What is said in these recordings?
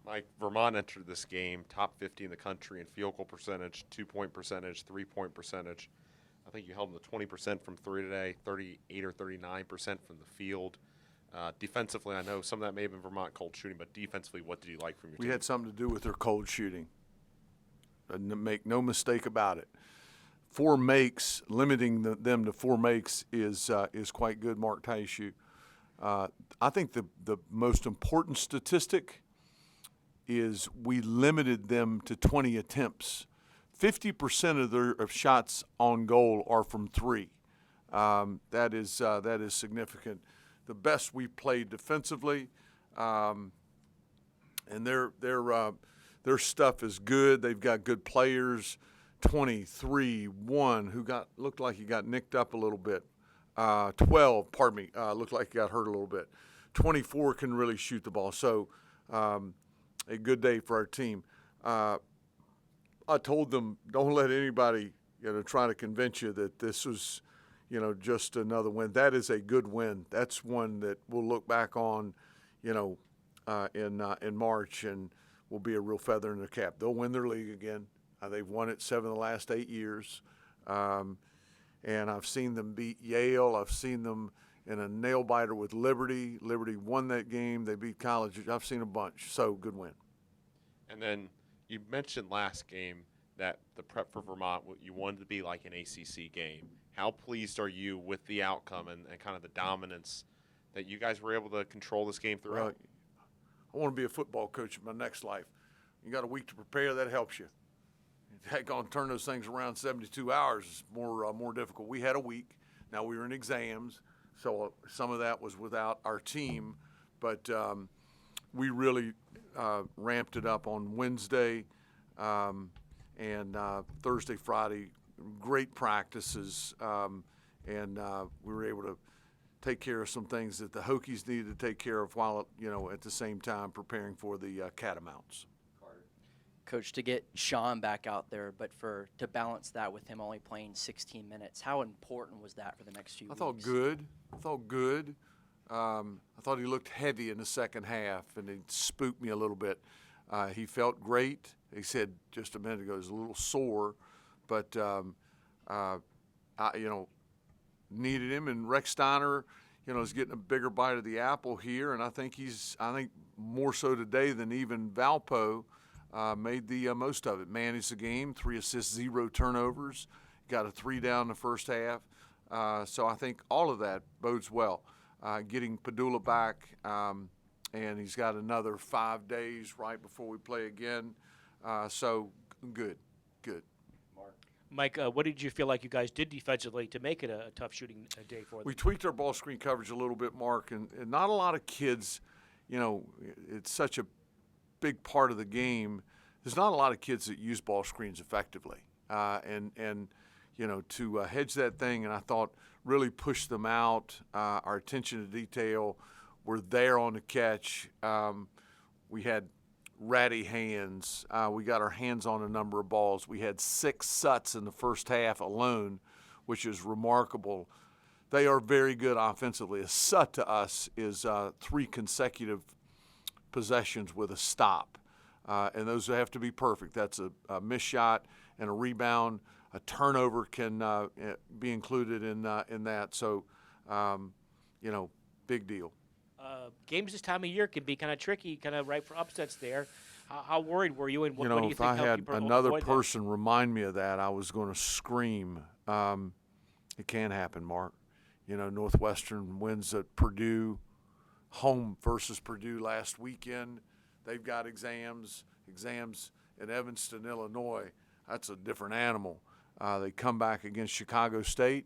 Mike, Vermont entered this game top 50 in the country in field goal percentage, 2-point percentage, 3-point percentage. I think you held them to 20% from three today, 38 or 39% from the field. Defensively, I know some of that may have been Vermont cold shooting, but defensively, what did you like from your team? We had something to do with their cold shooting. Make no mistake about it. 4 makes, limiting them to 4 makes is quite good, Mark Taishu. I think the most important statistic is we limited them to 20 attempts. 50% of their shots on goal are from 3. That is significant. The best we played defensively, and their stuff is good. They've got good players. 23-1 who looked like he got nicked up a little bit. 12, looked like he got hurt a little bit. 24 can really shoot the ball. So a good day for our team. I told them, don't let anybody try to convince you that this was just another win. That is a good win. That's one that we'll look back on in March and will be a real feather in their cap. They'll win their league again. They've won it 7 of the last 8 years. And I've seen them beat Yale. I've seen them in a nail-biter with Liberty. Liberty won that game. They beat College. I've seen a bunch. So, good win. And then you mentioned last game that the prep for Vermont, you wanted to be like an ACC game. How pleased are you with the outcome and kind of the dominance that you guys were able to control this game throughout? Well, I want to be a football coach in my next life. You got a week to prepare. That helps you. Going to turn those things around 72 hours is more difficult. We had a week. Now we were in exams, so some of that was without our team, but we really ramped it up on Wednesday and Thursday, Friday. Great practices, and we were able to take care of some things that the Hokies needed to take care of while at the same time preparing for the Catamounts. Coach, to get Sean back out there, but to balance that with him only playing 16 minutes, how important was that for the next few weeks? I thought good. I thought he looked heavy in the second half, and it spooked me a little bit. He felt great. He said just a minute ago he was a little sore, but I needed him. And Rex Steiner, is getting a bigger bite of the apple here, and I think more so today than even Valpo. Made the most of it. Managed the game, 3 assists, 0 turnovers. Got a 3 down in the first half. So I think all of that bodes well. Getting Padula back, and he's got another 5 days right before we play again. So good. Mike, what did you feel like you guys did defensively to make it a tough shooting day for them? We tweaked our ball screen coverage a little bit, Mark, and not a lot of kids, it's such a big part of the game. There's not a lot of kids that use ball screens effectively, and to hedge that thing, and I thought really push them out. Our attention to detail, we're there on the catch. We had ratty hands. We got our hands on a number of balls. We had 6 suts in the first half alone, which is remarkable. They are very good offensively. A sut to us is 3 consecutive possessions with a stop, and those have to be perfect. That's a missed shot and a rebound. A turnover can be included in that. So, big deal. Games this time of year can be kind of tricky, kind of ripe for upsets there. How worried were you, and what do you think? If I had another person remind me of that, I was going to scream. It can happen, Mark. Northwestern wins at Purdue. Home versus Purdue last weekend. They've got exams in Evanston, Illinois. That's a different animal. They come back against Chicago State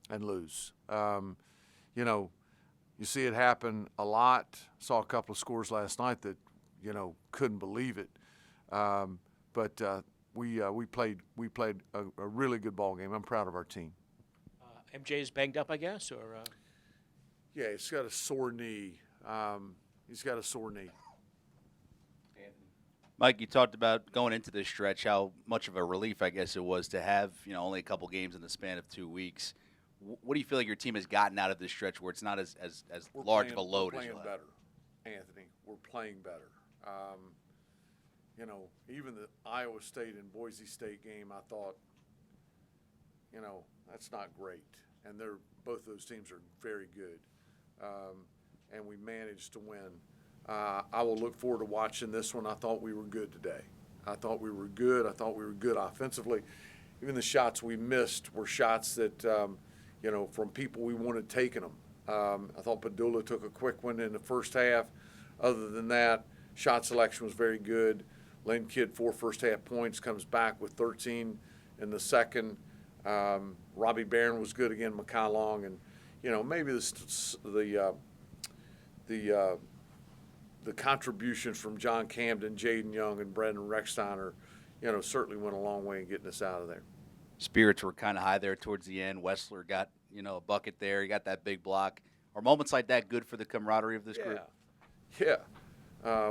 and lose. You see it happen a lot. Saw a couple of scores last night that, couldn't believe it. But we played a really good ball game. I'm proud of our team. MJ is banged up, I guess, or. Yeah, he's got a sore knee. He's got a sore knee. Mike, you talked about going into this stretch, how much of a relief, I guess it was, to have only a couple games in the span of 2 weeks. What do you feel like your team has gotten out of this stretch where it's not as large of a load as you have? We're playing better, Anthony. We're playing better. even the Iowa State and Boise State game, I thought, that's not great. And both those teams are very good. And we managed to win. I will look forward to watching this one. I thought we were good today. I thought we were good. I thought we were good offensively. Even the shots we missed were shots that, from people we wanted taking them. I thought Padula took a quick one in the first half. Other than that, shot selection was very good. Lane Kidd, 4 first-half points, comes back with 13 in the second. Robbie Barron was good again, Makai Long, and maybe the contributions from John Camden, Jaden Young, and Brendan Recksteiner, certainly went a long way in getting us out of there. Spirits were kind of high there towards the end. Wessler got a bucket there. He got that big block. Are moments like that good for the camaraderie of this group? Yeah.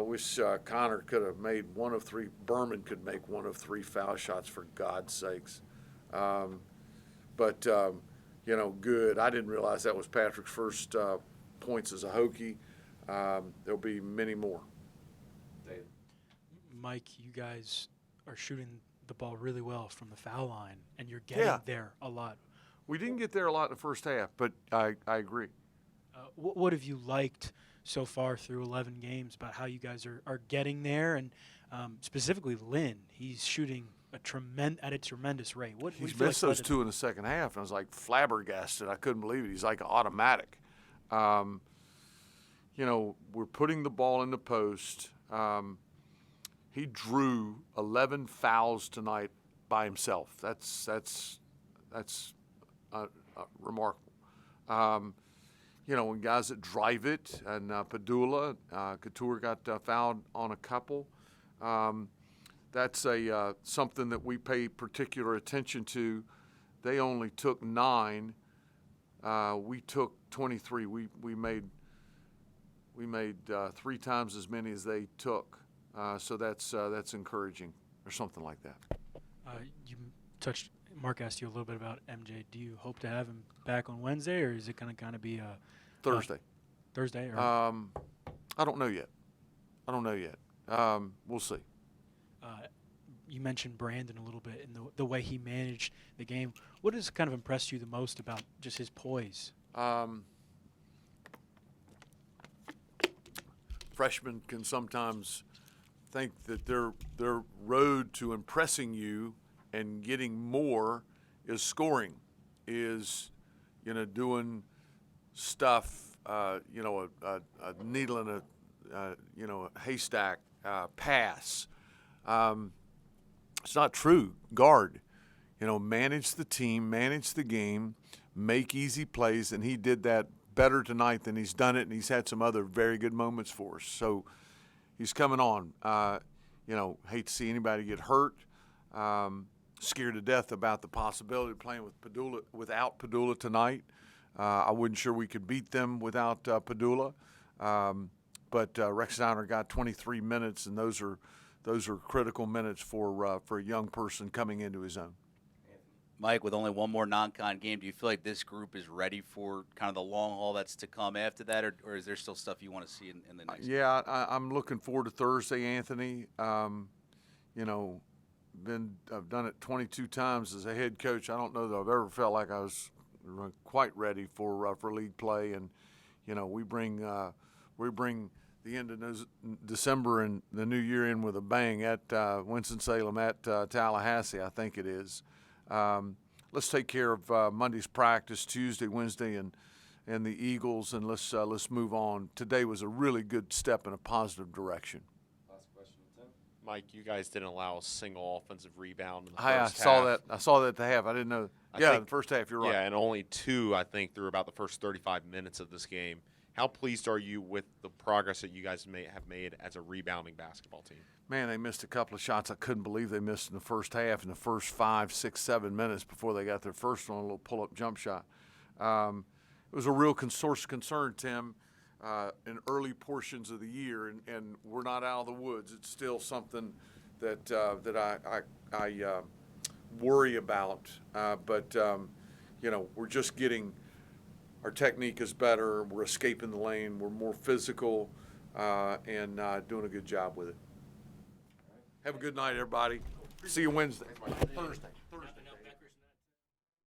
Wish Connor could have made 1 of 3. Berman could make 1 of 3 foul shots, for God's sakes. But good. I didn't realize that was Patrick's first points as a Hokie. There'll be many more. Mike, you guys are shooting the ball really well from the foul line, and you're getting there a lot. We didn't get there a lot in the first half, but I agree. What have you liked so far through 11 games about how you guys are getting there? And specifically Lynn, he's shooting at a tremendous rate. He's missed those 2 in the second half, and I was like flabbergasted. I couldn't believe it. He's like automatic. We're putting the ball in the post. He drew 11 fouls tonight by himself. That's remarkable. When guys that drive it, and Padula, Couture got fouled on a couple. That's something that we pay particular attention to. They only took 9. We took 23. We made 3 times as many as they took. So that's encouraging, or something like that. Mark asked you a little bit about MJ. Do you hope to have him back on Wednesday, or is it going to kind of be Thursday? Thursday? Or? I don't know yet. We'll see. You mentioned Brandon a little bit and the way he managed the game. What has kind of impressed you the most about just his poise? Freshmen can sometimes think that their road to impressing you and getting more is scoring, is doing stuff, a needle in a haystack pass. It's not true. Guard, manage the team, manage the game, make easy plays, and he did that better tonight than he's done it, and he's had some other very good moments for us. So he's coming on. Hate to see anybody get hurt. Scared to death about the possibility of playing without Padula tonight. I wasn't sure we could beat them without Padula. But Recksteiner got 23 minutes, and those are critical minutes for a young person coming into his own. Mike, with only one more non-con game, do you feel like this group is ready for kind of the long haul that's to come after that, or is there still stuff you want to see in the next game? Yeah, I'm looking forward to Thursday, Anthony. I've done it 22 times as a head coach. I don't know that I've ever felt like I was quite ready for league play, and we bring the end of December and the new year in with a bang at Winston-Salem, at Tallahassee, I think it is. Let's take care of Monday's practice, Tuesday, Wednesday, and the Eagles, and let's move on. Today was a really good step in a positive direction. Last question, Tim. Mike, you guys didn't allow a single offensive rebound in the first half. I saw that at the half. I didn't know. In the first half, you're right. Yeah, and only 2, I think, through about the first 35 minutes of this game. How pleased are you with the progress that you guys have made as a rebounding basketball team? Man, they missed a couple of shots I couldn't believe they missed in the first half, in the first 5, 6, 7 minutes before they got their first one, a little pull-up jump shot. It was a real source of concern, Tim, in early portions of the year, and we're not out of the woods. It's still something that I worry about, but we're just getting – our technique is better. We're escaping the lane. We're more physical, and doing a good job with it. Have a good night, everybody. See you Wednesday. Thursday.